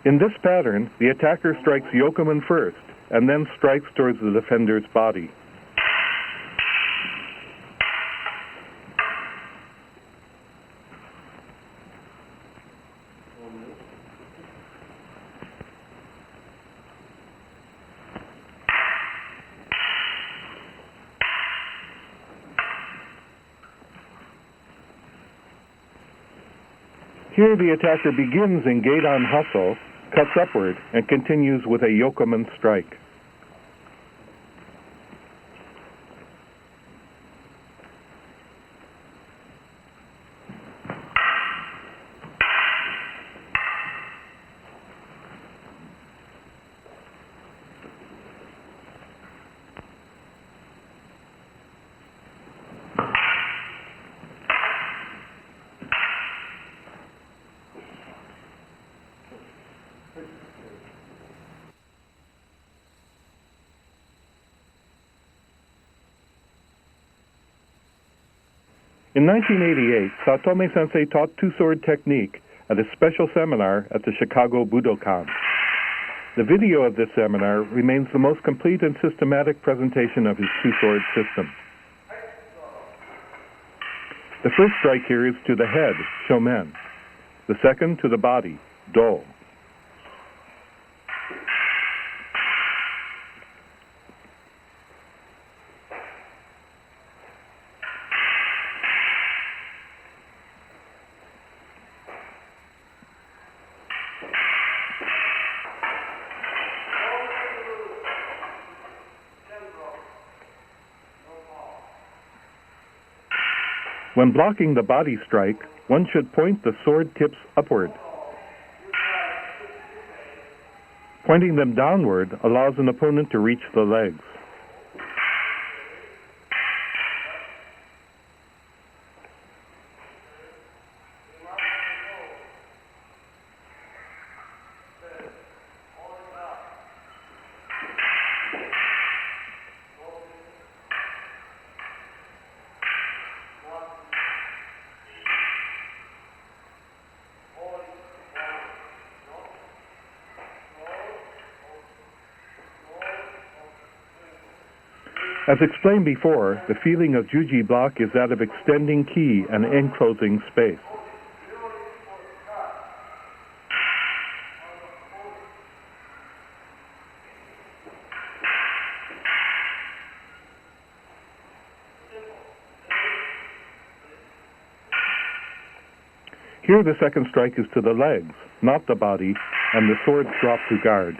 In this pattern, the attacker strikes yokomen first, and then strikes towards the defender's body. Here the attacker begins in Gedan Hasso, cuts upward, and continues with a yokomen strike. In 1988, Saotome Sensei taught two-sword technique at a special seminar at the Chicago Budokan. The video of this seminar remains the most complete and systematic presentation of his two-sword system. The first strike here is to the head, shomen. The second to the body, do. When blocking the body strike, one should point the sword tips upward. Pointing them downward allows an opponent to reach the legs. As explained before, the feeling of Juji block is that of extending ki and enclosing space. Here the second strike is to the legs, not the body, and the swords drop to guard.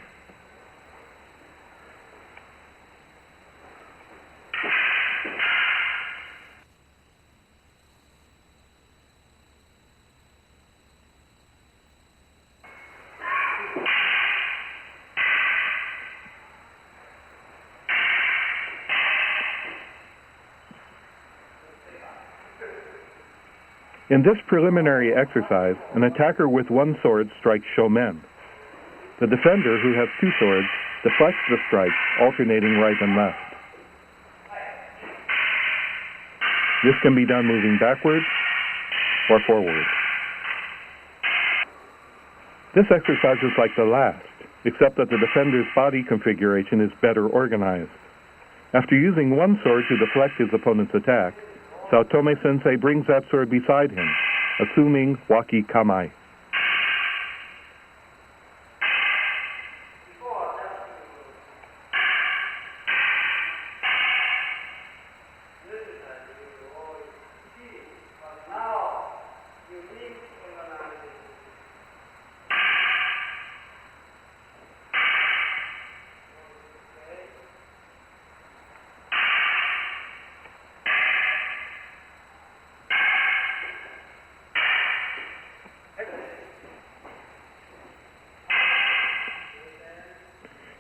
In this preliminary exercise, an attacker with one sword strikes shomen. The defender, who has two swords, deflects the strikes, alternating right and left. This can be done moving backward or forward. This exercise is like the last, except that the defender's body configuration is better organized. After using one sword to deflect his opponent's attack, Saotome Sensei brings that sword beside him, assuming waki kamai.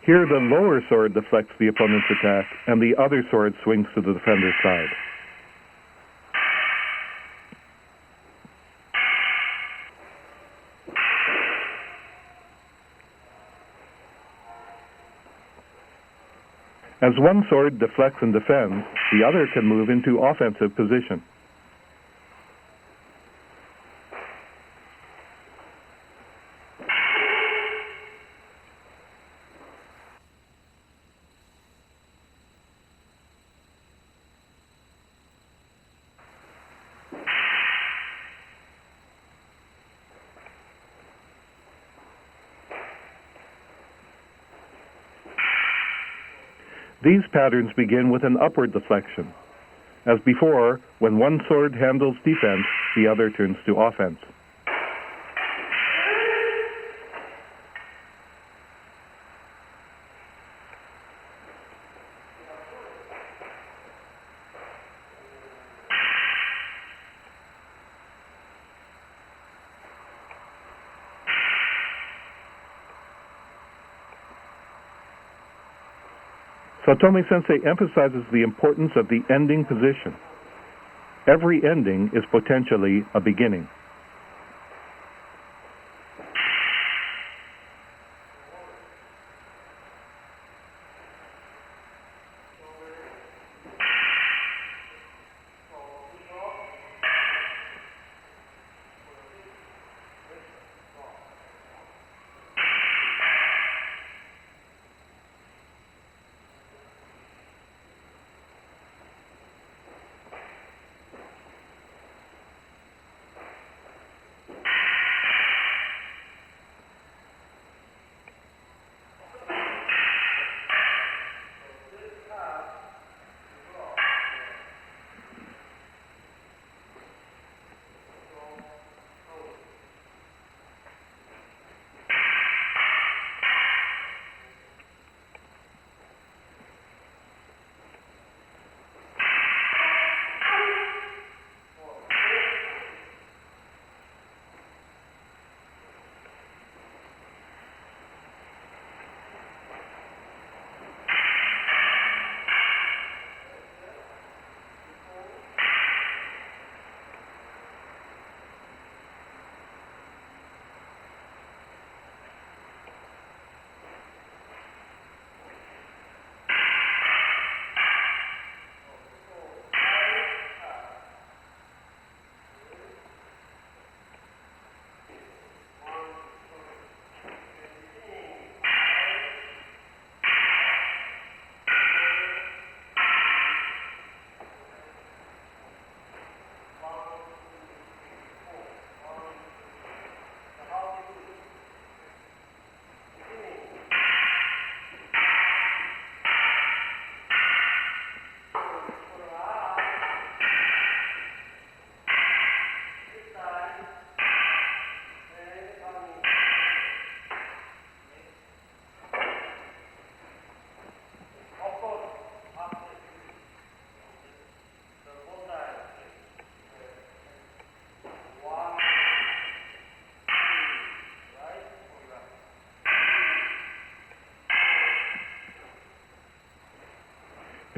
Here the lower sword deflects the opponent's attack, and the other sword swings to the defender's side. As one sword deflects and defends, the other can move into offensive position. These patterns begin with an upward deflection. As before, when one sword handles defense, the other turns to offense. Saotome Sensei emphasizes the importance of the ending position. Every ending is potentially a beginning.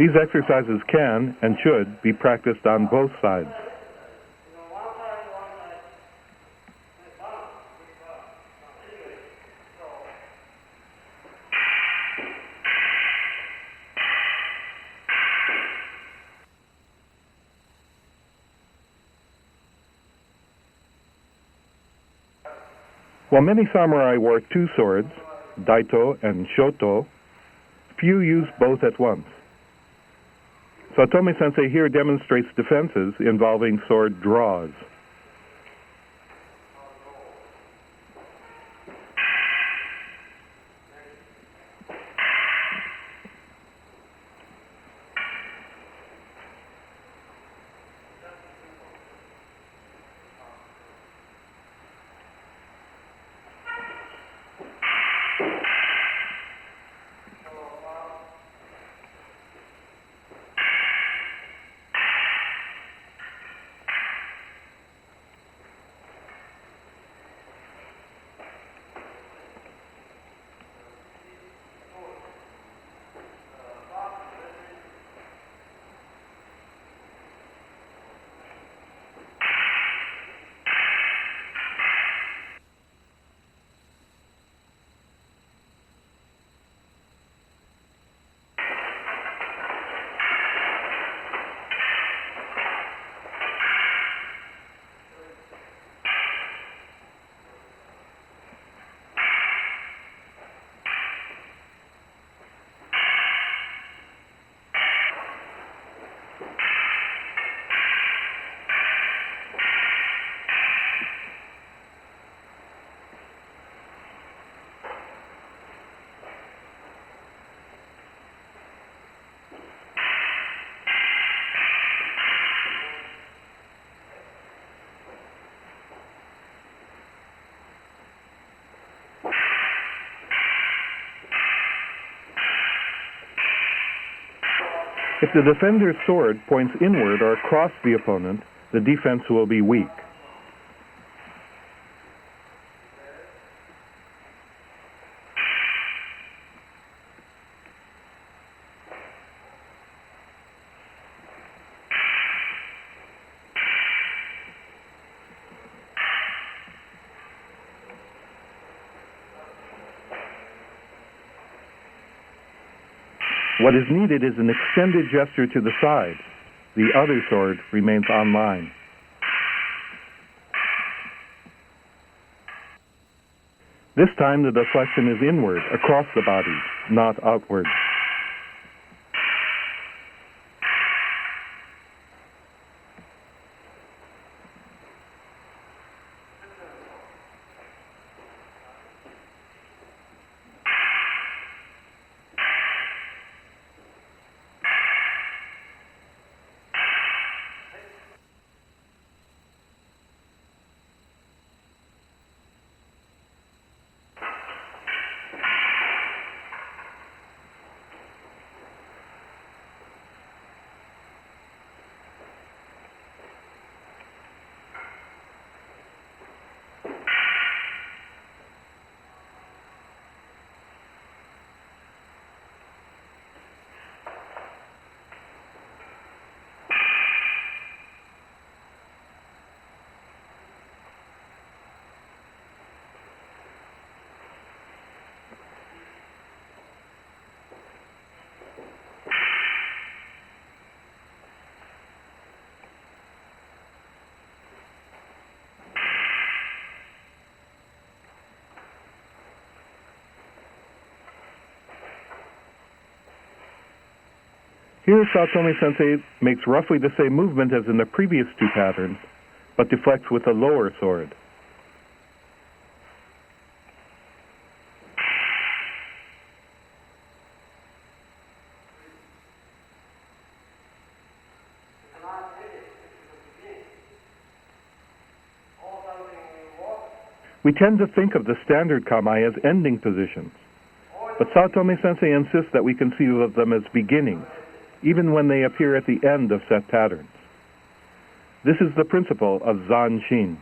These exercises can and should be practiced on both sides. While many samurai wore two swords, daito and shoto, few used both at once. Saotome Sensei here demonstrates defenses involving sword draws. If the defender's sword points inward or across the opponent, the defense will be weak. What is needed is an extended gesture to the side. The other sword remains on line. This time the deflection is inward, across the body, not outward. Here, Saotome Sensei makes roughly the same movement as in the previous two patterns, but deflects with a lower sword. We tend to think of the standard kamae as ending positions, but Saotome Sensei insists that we conceive of them as beginnings, even when they appear at the end of set patterns. This is the principle of Zanshin.